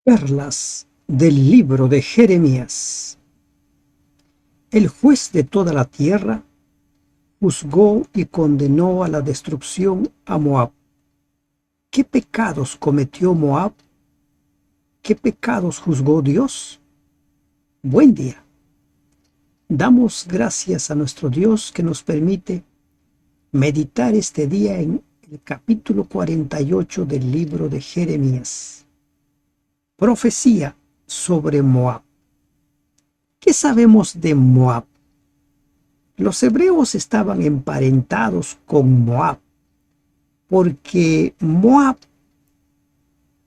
Perlas del libro de Jeremías. El juez de toda la tierra juzgó y condenó a la destrucción a Moab. ¿Qué pecados cometió Moab? ¿Qué pecados juzgó Dios? Buen día. Damos gracias a nuestro Dios que nos permite meditar este día en el capítulo 48 del libro de Jeremías. Profecía sobre Moab. ¿Qué sabemos de Moab? Los hebreos estaban emparentados con Moab, porque Moab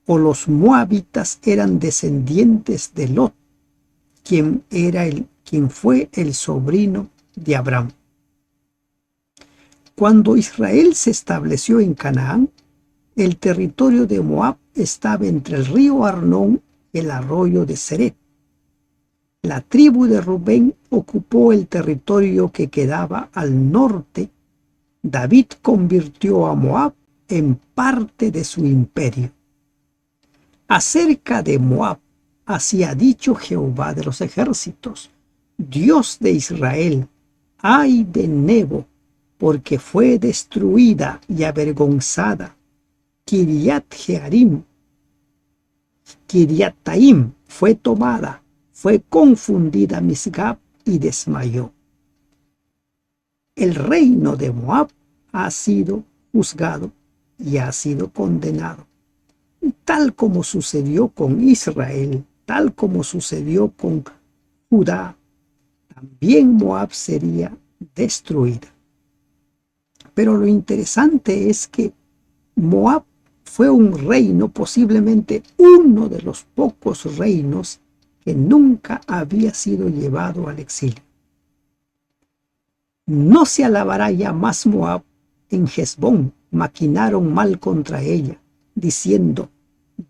o los moabitas eran descendientes de Lot, quien fue el sobrino de Abraham. Cuando Israel se estableció en Canaán, el territorio de Moab estaba entre el río Arnón y el arroyo de Seret. La tribu de Rubén ocupó el territorio que quedaba al norte. David convirtió a Moab en parte de su imperio. Acerca de Moab, así ha dicho Jehová de los ejércitos, Dios de Israel: ay de Nebo, porque fue destruida y avergonzada. Kiriataim fue tomada, fue confundida Misgab y desmayó. El reino de Moab ha sido juzgado y ha sido condenado. Tal como sucedió con Israel, tal como sucedió con Judá, también Moab sería destruida. Pero lo interesante es que Moab fue un reino, posiblemente uno de los pocos reinos que nunca había sido llevado al exilio. No se alabará ya más Moab. En Hesbón maquinaron mal contra ella, diciendo: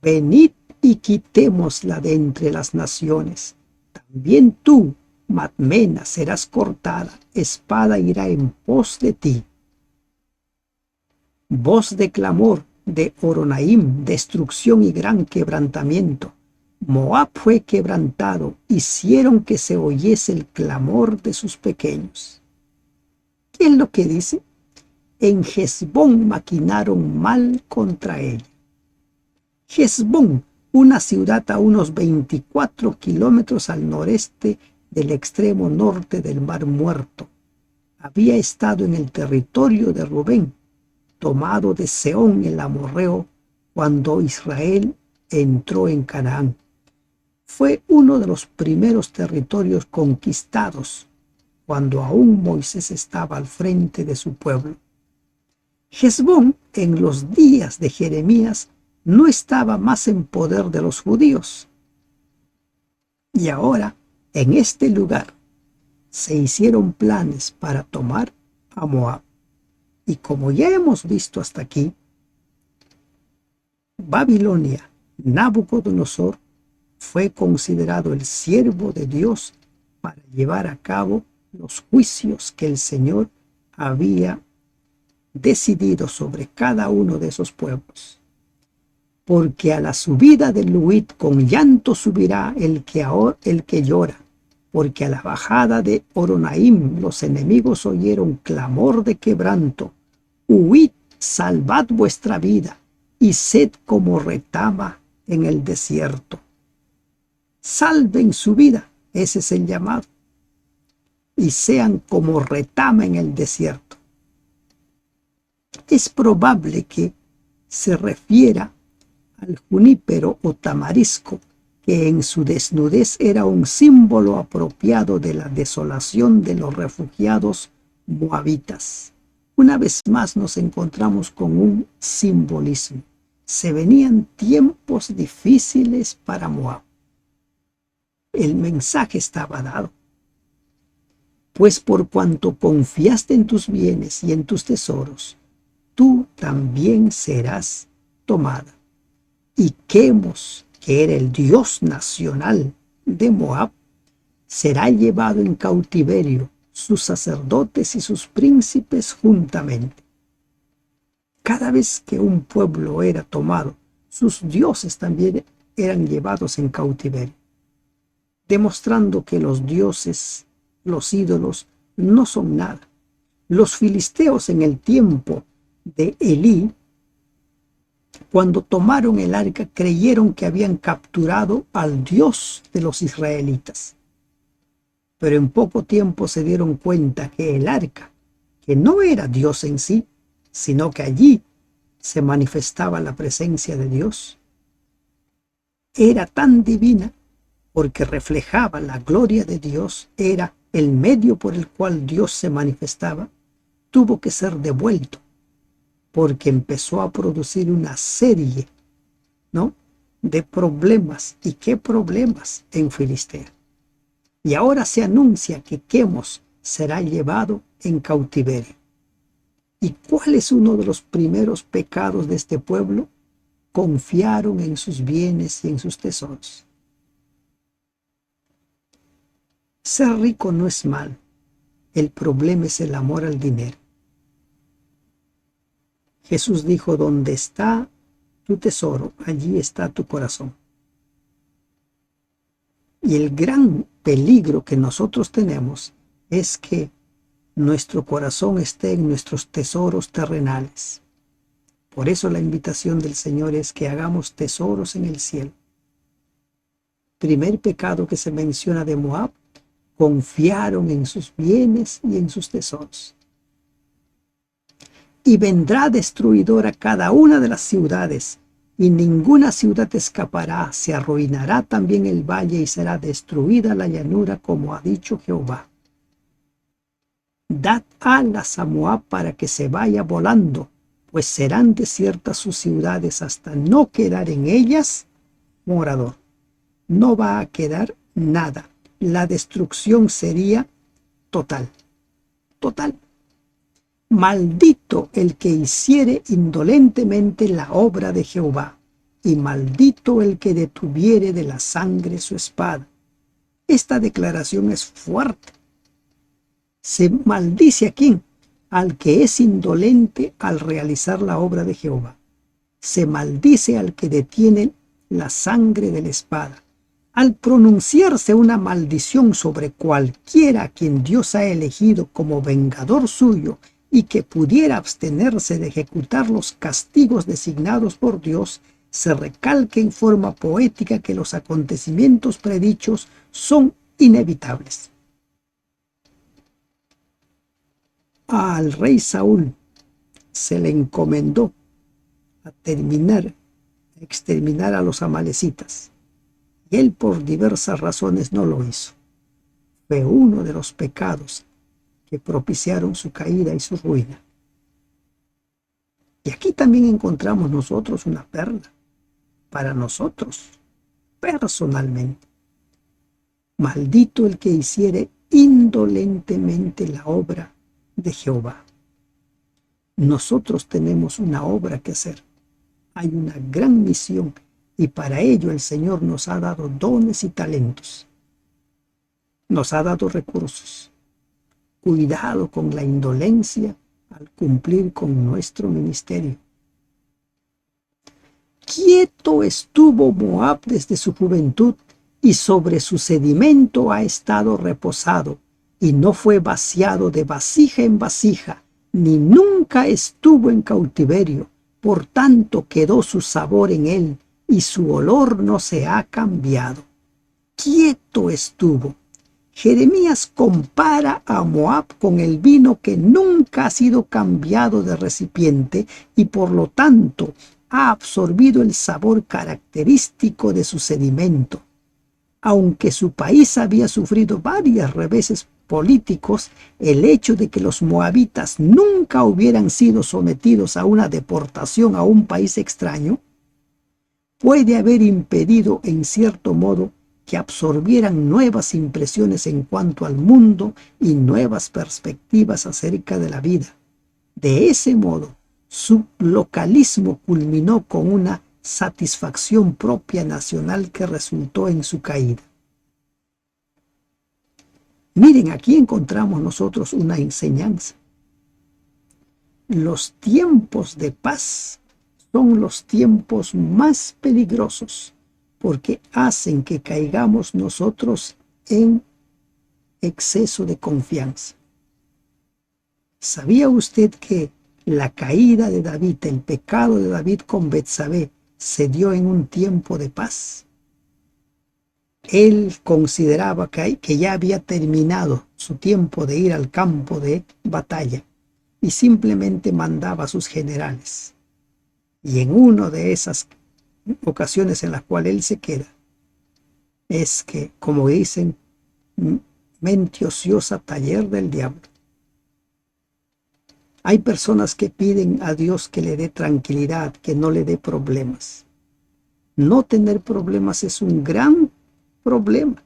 venid y quitémosla de entre las naciones. También tú, Madmena, serás cortada, espada irá en pos de ti. Voz de clamor de Horonaim, destrucción y gran quebrantamiento. Moab fue quebrantado, hicieron que se oyese el clamor de sus pequeños. ¿Qué es lo que dice? En Hesbón maquinaron mal contra ella. Hesbón, una ciudad a unos 24 kilómetros al noreste del extremo norte del Mar Muerto, había estado en el territorio de Rubén, tomado de Sehón el amorreo cuando Israel entró en Canaán. Fue uno de los primeros territorios conquistados cuando aún Moisés estaba al frente de su pueblo. Hesbón, en los días de Jeremías, no estaba más en poder de los judíos. Y ahora, en este lugar, se hicieron planes para tomar a Moab. Y como ya hemos visto hasta aquí, Babilonia, Nabucodonosor, fue considerado el siervo de Dios para llevar a cabo los juicios que el Señor había decidido sobre cada uno de esos pueblos. Porque a la subida del Luhit con llanto subirá el que llora, porque a la bajada de Horonaim los enemigos oyeron clamor de quebranto. Huid, salvad vuestra vida, y sed como retama en el desierto. Salven su vida, ese es el llamado, y sean como retama en el desierto. Es probable que se refiera al junípero o tamarisco, que en su desnudez era un símbolo apropiado de la desolación de los refugiados moabitas. Una vez más nos encontramos con un simbolismo. Se venían tiempos difíciles para Moab. El mensaje estaba dado. Pues por cuanto confiaste en tus bienes y en tus tesoros, tú también serás tomada. Y Quemos, que era el dios nacional de Moab, será llevado en cautiverio, sus sacerdotes y sus príncipes juntamente. Cada vez que un pueblo era tomado, sus dioses también eran llevados en cautiverio, demostrando que los dioses, los ídolos, no son nada. Los filisteos en el tiempo de Elí, cuando tomaron el arca, creyeron que habían capturado al Dios de los israelitas. Pero en poco tiempo se dieron cuenta que el arca, que no era Dios en sí, sino que allí se manifestaba la presencia de Dios, era tan divina porque reflejaba la gloria de Dios, era el medio por el cual Dios se manifestaba, tuvo que ser devuelto porque empezó a producir una serie, ¿no?, de problemas. ¿Y qué problemas en Filistea? Y ahora se anuncia que Quemos será llevado en cautiverio. ¿Y cuál es uno de los primeros pecados de este pueblo? Confiaron en sus bienes y en sus tesoros. Ser rico no es malo, el problema es el amor al dinero. Jesús dijo: donde está tu tesoro, allí está tu corazón. Y el gran peligro que nosotros tenemos es que nuestro corazón esté en nuestros tesoros terrenales. Por eso la invitación del Señor es que hagamos tesoros en el cielo. Primer pecado que se menciona de Moab: confiaron en sus bienes y en sus tesoros. Y vendrá destruidor a cada una de las ciudades, y ninguna ciudad escapará. Se arruinará también el valle y será destruida la llanura, como ha dicho Jehová. Dad alas a Moab para que se vaya volando, pues serán desiertas sus ciudades hasta no quedar en ellas morador. No va a quedar nada. La destrucción sería total. Total. Maldito el que hiciere indolentemente la obra de Jehová, y maldito el que detuviere de la sangre su espada. Esta declaración es fuerte. Se maldice a quién: al que es indolente al realizar la obra de Jehová. Se maldice al que detiene la sangre de la espada. Al pronunciarse una maldición sobre cualquiera a quien Dios ha elegido como vengador suyo y que pudiera abstenerse de ejecutar los castigos designados por Dios, se recalca en forma poética que los acontecimientos predichos son inevitables. Al rey Saúl se le encomendó a exterminar a los amalecitas, y él por diversas razones no lo hizo. Fue uno de los pecados que propiciaron su caída y su ruina. Y aquí también encontramos nosotros una perla para nosotros personalmente. Maldito el que hiciere indolentemente la obra de Jehová. Nosotros tenemos una obra que hacer. Hay una gran misión, y para ello el Señor nos ha dado dones y talentos. Nos ha dado recursos. Cuidado con la indolencia al cumplir con nuestro ministerio. Quieto estuvo Moab desde su juventud, y sobre su sedimento ha estado reposado, y no fue vaciado de vasija en vasija, ni nunca estuvo en cautiverio. Por tanto quedó su sabor en él, y su olor no se ha cambiado. Quieto estuvo. Jeremías compara a Moab con el vino que nunca ha sido cambiado de recipiente y por lo tanto ha absorbido el sabor característico de su sedimento. Aunque su país había sufrido varios reveses políticos, el hecho de que los moabitas nunca hubieran sido sometidos a una deportación a un país extraño puede haber impedido en cierto modo que absorbieran nuevas impresiones en cuanto al mundo y nuevas perspectivas acerca de la vida. De ese modo, su localismo culminó con una satisfacción propia nacional que resultó en su caída. Miren, aquí encontramos nosotros una enseñanza. Los tiempos de paz son los tiempos más peligrosos, porque hacen que caigamos nosotros en exceso de confianza. ¿Sabía usted que la caída de David, el pecado de David con Betsabé, se dio en un tiempo de paz? Él consideraba que ya había terminado su tiempo de ir al campo de batalla y simplemente mandaba a sus generales. Y en una de esas ocasiones en las cuales él se queda, es que, como dicen, mente ociosa, taller del diablo. Hay personas que piden a Dios que le dé tranquilidad, que no le dé problemas. No tener problemas es un gran problema,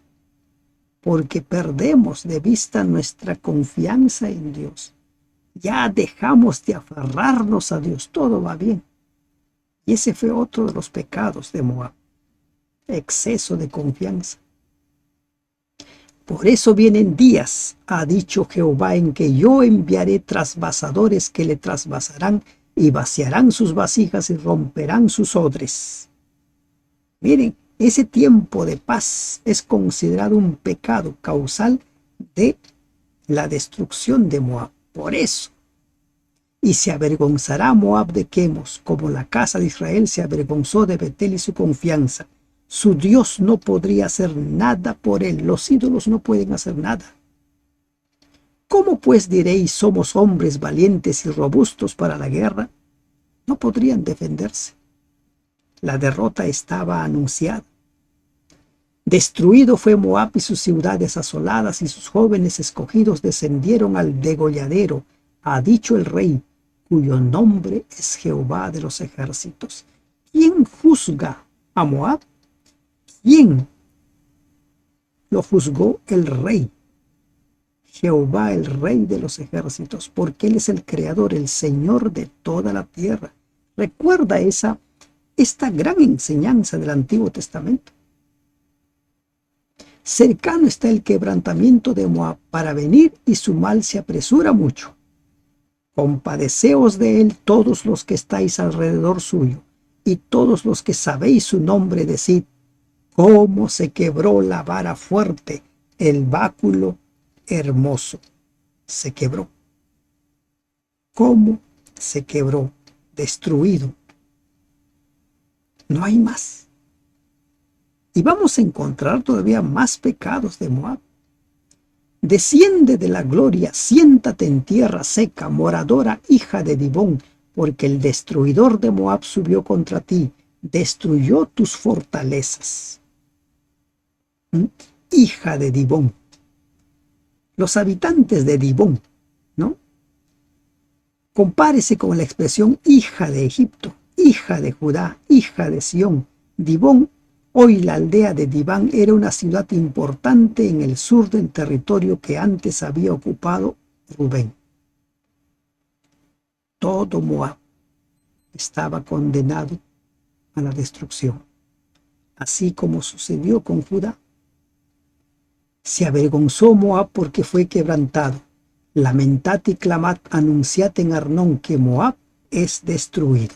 porque perdemos de vista nuestra confianza en Dios. Ya dejamos de aferrarnos a Dios, todo va bien. Y ese fue otro de los pecados de Moab, exceso de confianza. Por eso vienen días, ha dicho Jehová, en que yo enviaré trasvasadores que le trasvasarán y vaciarán sus vasijas y romperán sus odres. Miren, ese tiempo de paz es considerado un pecado causal de la destrucción de Moab. Por eso, y se avergonzará Moab de Quemos, como la casa de Israel se avergonzó de Betel y su confianza. Su Dios no podría hacer nada por él. Los ídolos no pueden hacer nada. ¿Cómo pues diréis somos hombres valientes y robustos para la guerra? No podrían defenderse. La derrota estaba anunciada. Destruido fue Moab y sus ciudades asoladas, y sus jóvenes escogidos descendieron al degolladero, ha dicho el rey, cuyo nombre es Jehová de los ejércitos. ¿Quién juzga a Moab? ¿Quién lo juzgó? El rey, Jehová, el rey de los ejércitos, porque él es el creador, el Señor de toda la tierra. Recuerda esta gran enseñanza del Antiguo Testamento. Cercano está el quebrantamiento de Moab para venir, y su mal se apresura mucho. Compadeceos de él todos los que estáis alrededor suyo, y todos los que sabéis su nombre, decid, cómo se quebró la vara fuerte, el báculo hermoso. Se quebró. ¿Cómo se quebró? Destruido. No hay más. Y vamos a encontrar todavía más pecados de Moab. Desciende de la gloria, siéntate en tierra seca, moradora hija de Dibón, porque el destruidor de Moab subió contra ti, destruyó tus fortalezas. Hija de Dibón. Los habitantes de Dibón, ¿no? Compárese con la expresión hija de Egipto, hija de Judá, hija de Sión. Dibón, hoy la aldea de Dibán, era una ciudad importante en el sur del territorio que antes había ocupado Rubén. Todo Moab estaba condenado a la destrucción, así como sucedió con Judá. Se avergonzó Moab porque fue quebrantado. Lamentad y clamad, anunciad en Arnón que Moab es destruido.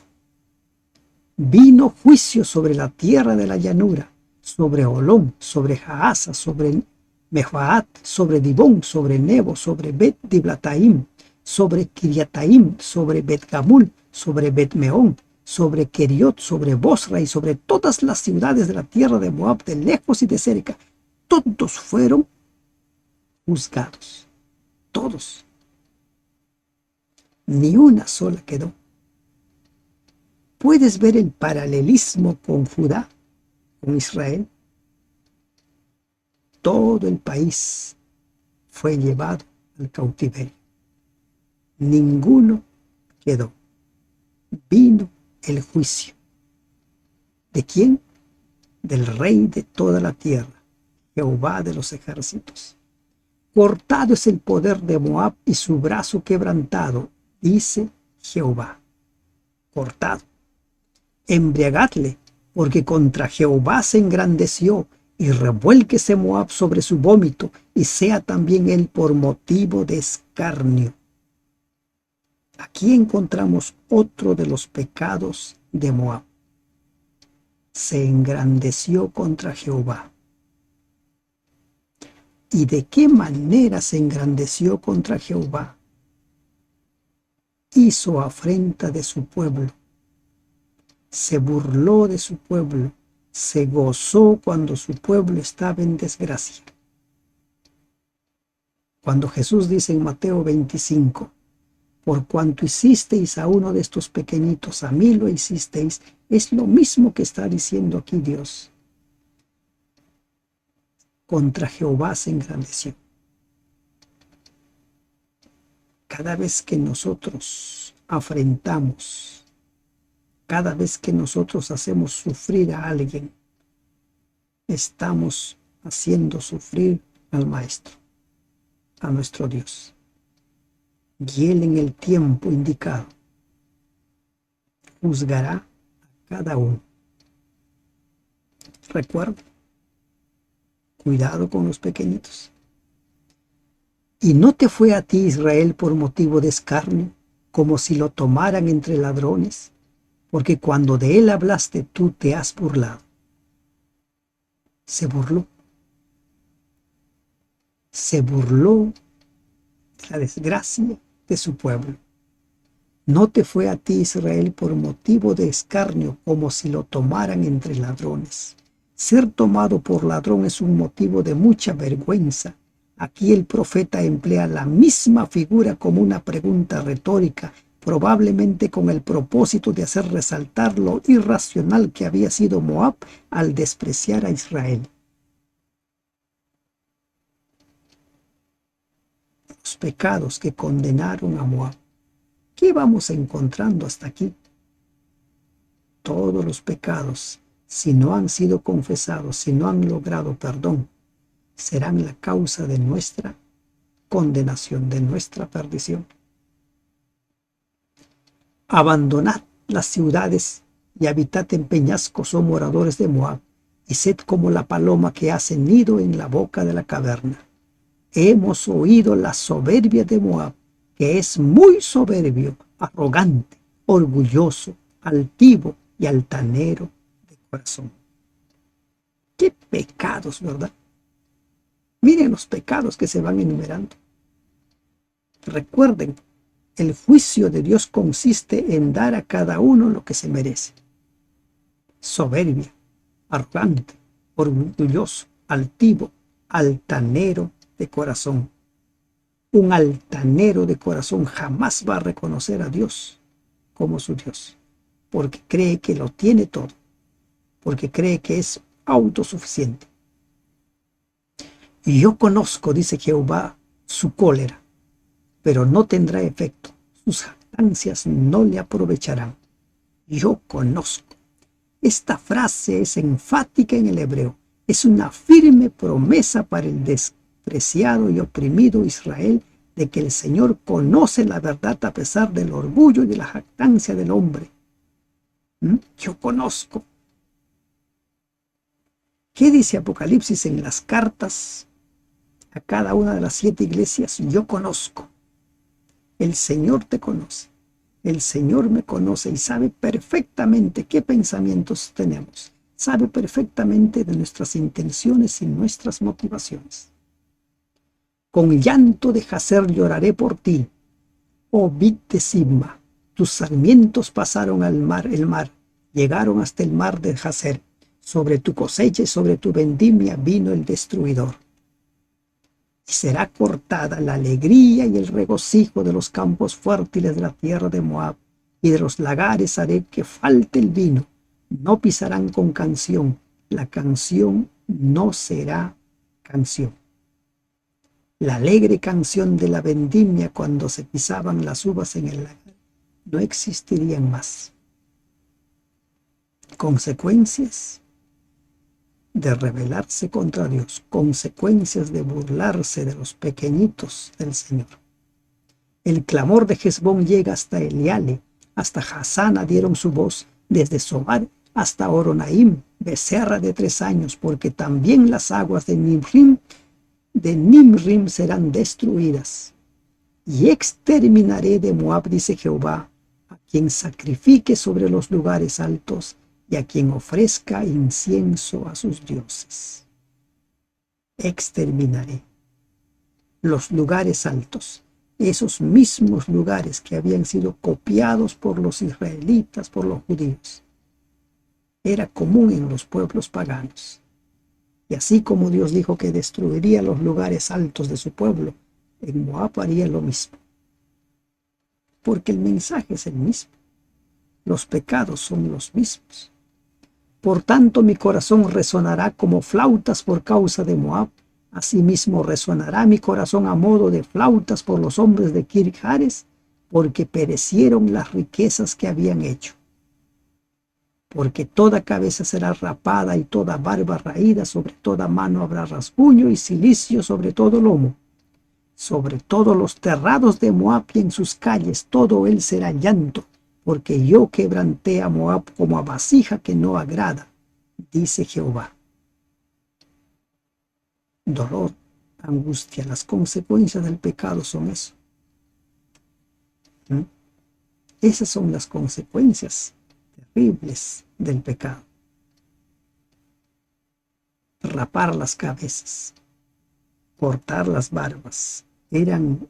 Vino juicio sobre la tierra de la llanura, sobre Olón, sobre Jaasa, sobre Mefaat, sobre Dibón, sobre Nebo, sobre Bet Diblataim, sobre Kiriataim, sobre Bet Gamul, sobre Bet Meón, sobre Keriot, sobre Bosra y sobre todas las ciudades de la tierra de Moab, de lejos y de cerca. Todos fueron juzgados. Todos. Ni una sola quedó. ¿Puedes ver el paralelismo con Judá, con Israel? Todo el país fue llevado al cautiverio. Ninguno quedó. Vino el juicio. ¿De quién? Del rey de toda la tierra, Jehová de los ejércitos. Cortado es el poder de Moab y su brazo quebrantado, dice Jehová. Cortado. Embriagadle, porque contra Jehová se engrandeció, y revuélquese Moab sobre su vómito, y sea también él por motivo de escarnio. Aquí encontramos otro de los pecados de Moab. se engrandeció contra Jehová. ¿Y de qué manera se engrandeció contra Jehová? Hizo afrenta de su pueblo, se burló de su pueblo, se gozó cuando su pueblo estaba en desgracia. Cuando Jesús dice en Mateo 25, por cuanto hicisteis a uno de estos pequeñitos, a mí lo hicisteis, es lo mismo que está diciendo aquí Dios. Contra Jehová se engrandeció. Cada vez que nosotros afrentamos, cada vez que nosotros hacemos sufrir a alguien, estamos haciendo sufrir al Maestro, a nuestro Dios. Y Él en el tiempo indicado juzgará a cada uno. Recuerda, cuidado con los pequeñitos. ¿Y no te fue a ti Israel por motivo de escarnio, como si lo tomaran entre ladrones? Porque cuando de él hablaste tú te has burlado. Se burló. Se burló de la desgracia de su pueblo. ¿No te fue a ti Israel por motivo de escarnio, como si lo tomaran entre ladrones? Ser tomado por ladrón es un motivo de mucha vergüenza. Aquí el profeta emplea la misma figura como una pregunta retórica, probablemente con el propósito de hacer resaltar lo irracional que había sido Moab al despreciar a Israel. Los pecados que condenaron a Moab. ¿Qué vamos encontrando hasta aquí? Todos los pecados, si no han sido confesados, si no han logrado perdón, serán la causa de nuestra condenación, de nuestra perdición. Abandonad las ciudades y habitad en peñascos, oh moradores de Moab, y sed como la paloma que hace nido en la boca de la caverna. Hemos oído la soberbia de Moab, que es muy soberbio, arrogante, orgulloso, altivo y altanero de corazón. ¡Qué pecados!, ¿verdad? Miren los pecados que se van enumerando. Recuerden, el juicio de Dios consiste en dar a cada uno lo que se merece. Soberbia, arrogante, orgulloso, altivo, altanero de corazón. Un altanero de corazón jamás va a reconocer a Dios como su Dios, porque cree que lo tiene todo, porque cree que es autosuficiente. Y yo conozco, dice Jehová, su cólera, pero no tendrá efecto. Sus jactancias no le aprovecharán. Yo conozco. Esta frase es enfática en el hebreo. Es una firme promesa para el despreciado y oprimido Israel de que el Señor conoce la verdad a pesar del orgullo y de la jactancia del hombre. Yo conozco. ¿Qué dice Apocalipsis en las cartas a cada una de las 7 iglesias? Yo conozco. El Señor te conoce. El Señor me conoce y sabe perfectamente qué pensamientos tenemos. Sabe perfectamente de nuestras intenciones y nuestras motivaciones. Con llanto de Jazer lloraré por ti, oh vid de Sibma. Tus sarmientos pasaron el mar, llegaron hasta el mar de Jazer. Sobre tu cosecha y sobre tu vendimia vino el destruidor. Y será cortada la alegría y el regocijo de los campos fértiles de la tierra de Moab, y de los lagares haré que falte el vino. No pisarán con canción, la canción no será canción. La alegre canción de la vendimia cuando se pisaban las uvas en el lagar no existirían más. Consecuencias de rebelarse contra Dios, consecuencias de burlarse de los pequeñitos del Señor. El clamor de Hesbón llega hasta Eliale, hasta Hasana dieron su voz, desde Sobar hasta Horonaim, becerra de 3 años, porque también las aguas de Nimrim serán destruidas. Y exterminaré de Moab, dice Jehová, a quien sacrifique sobre los lugares altos, y a quien ofrezca incienso a sus dioses. Exterminaré los lugares altos, esos mismos lugares que habían sido copiados por los israelitas, por los judíos. Era común en los pueblos paganos. Y así como Dios dijo que destruiría los lugares altos de su pueblo, en Moab haría lo mismo. Porque el mensaje es el mismo. Los pecados son los mismos. Por tanto, mi corazón resonará como flautas por causa de Moab. Asimismo resonará mi corazón a modo de flautas por los hombres de Kirjares, porque perecieron las riquezas que habían hecho. Porque toda cabeza será rapada y toda barba raída, sobre toda mano habrá rasguño y cilicio sobre todo lomo. Sobre todos los terrados de Moab y en sus calles, todo él será llanto, porque yo quebranté a Moab como a vasija que no agrada, dice Jehová. Dolor, angustia, las consecuencias del pecado son eso. Esas son las consecuencias terribles del pecado. Rapar las cabezas, cortar las barbas, eran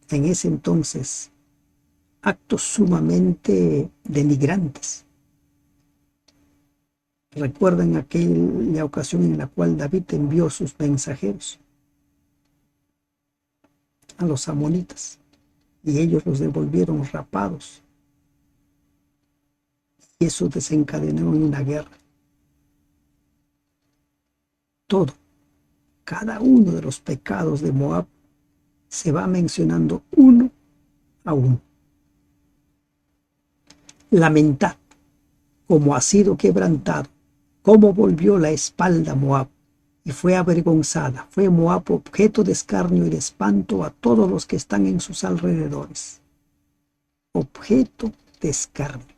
en ese entonces actos sumamente denigrantes. Recuerden aquella ocasión en la cual David envió sus mensajeros a los amonitas y ellos los devolvieron rapados. Y eso desencadenó en una guerra. Todo, cada uno de los pecados de Moab se va mencionando uno a uno. Lamentad cómo ha sido quebrantado, cómo volvió la espalda a Moab y fue avergonzada. Fue Moab objeto de escarnio y de espanto a todos los que están en sus alrededores. Objeto de escarnio.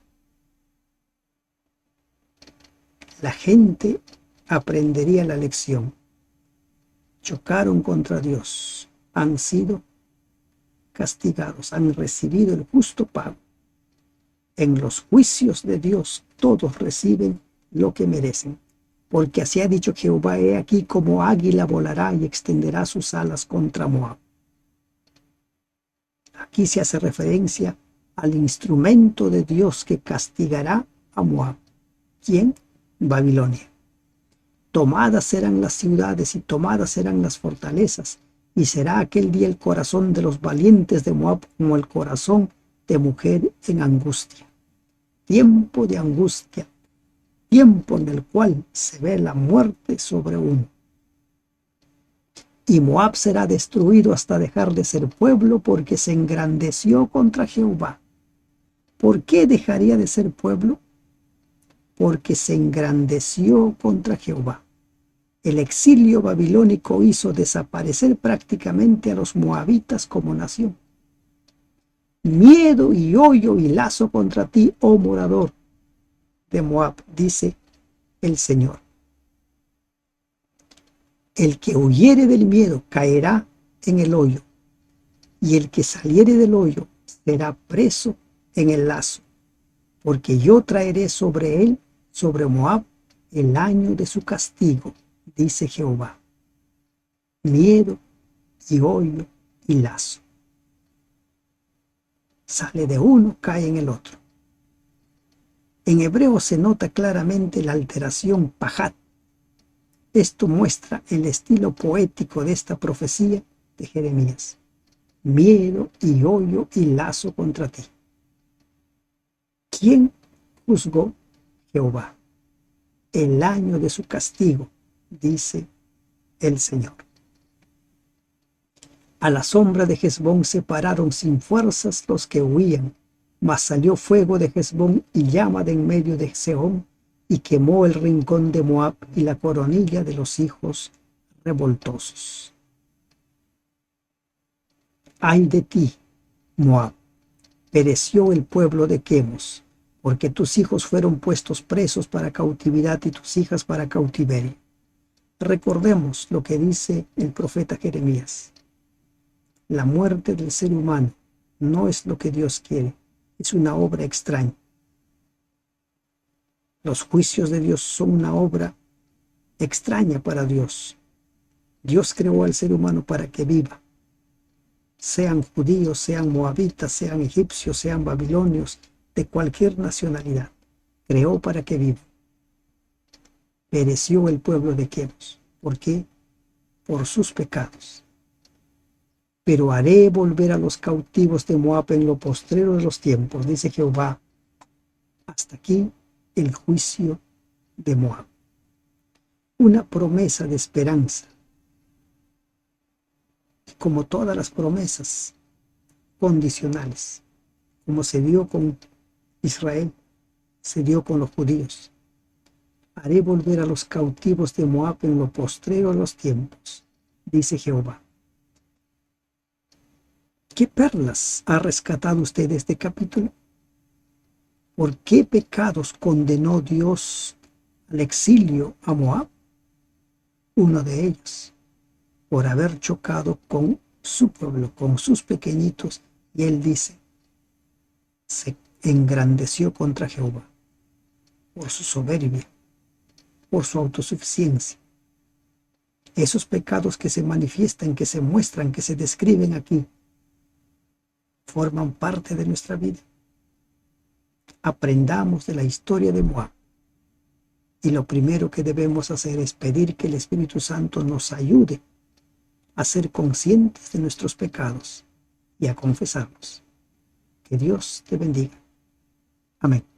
La gente aprendería la lección. Chocaron contra Dios, han sido castigados, han recibido el justo pago. En los juicios de Dios todos reciben lo que merecen, porque así ha dicho Jehová: he aquí como águila volará y extenderá sus alas contra Moab. Aquí se hace referencia al instrumento de Dios que castigará a Moab. ¿Quién? Babilonia. Tomadas serán las ciudades y tomadas serán las fortalezas, y será aquel día el corazón de los valientes de Moab como el corazón de mujer en angustia. Tiempo de angustia, tiempo en el cual se ve la muerte sobre uno. Y Moab será destruido hasta dejar de ser pueblo, porque se engrandeció contra Jehová. ¿Por qué dejaría de ser pueblo? Porque se engrandeció contra Jehová. El exilio babilónico hizo desaparecer prácticamente a los moabitas como nación. Miedo y hoyo y lazo contra ti, oh morador de Moab, dice el Señor. El que huyere del miedo caerá en el hoyo, y el que saliere del hoyo será preso en el lazo, porque yo traeré sobre él, sobre Moab, el año de su castigo, dice Jehová. Miedo y hoyo y lazo. Sale de uno, cae en el otro. En hebreo se nota claramente la alteración pajat. Esto muestra el estilo poético de esta profecía de Jeremías. Miedo y hoyo y lazo contra ti. ¿Quién juzgó? Jehová. El año de su castigo, dice el Señor. A la sombra de Hesbón se pararon sin fuerzas los que huían, mas salió fuego de Hesbón y llama de en medio de Sehón, y quemó el rincón de Moab y la coronilla de los hijos revoltosos. Ay de ti, Moab, pereció el pueblo de Quemos, porque tus hijos fueron puestos presos para cautividad y tus hijas para cautiverio. Recordemos lo que dice el profeta Jeremías. La muerte del ser humano no es lo que Dios quiere, es una obra extraña. Los juicios de Dios son una obra extraña para Dios. Dios creó al ser humano para que viva. Sean judíos, sean moabitas, sean egipcios, sean babilonios, de cualquier nacionalidad. Creó para que viva. Pereció el pueblo de Quemos. ¿Por qué? Por sus pecados. Pero haré volver a los cautivos de Moab en lo postrero de los tiempos, dice Jehová. Hasta aquí el juicio de Moab. Una promesa de esperanza. Y como todas las promesas condicionales, como se dio con Israel, se dio con los judíos. Haré volver a los cautivos de Moab en lo postrero de los tiempos, dice Jehová. ¿Qué perlas ha rescatado usted de este capítulo? ¿Por qué pecados condenó Dios al exilio a Moab? Uno de ellos, por haber chocado con su pueblo, con sus pequeñitos, y él dice, se engrandeció contra Jehová por su soberbia, por su autosuficiencia. Esos pecados que se manifiestan, que se muestran, que se describen aquí, forman parte de nuestra vida. Aprendamos de la historia de Moab. Y lo primero que debemos hacer es pedir que el Espíritu Santo nos ayude a ser conscientes de nuestros pecados y a confesarlos. Que Dios te bendiga. Amén.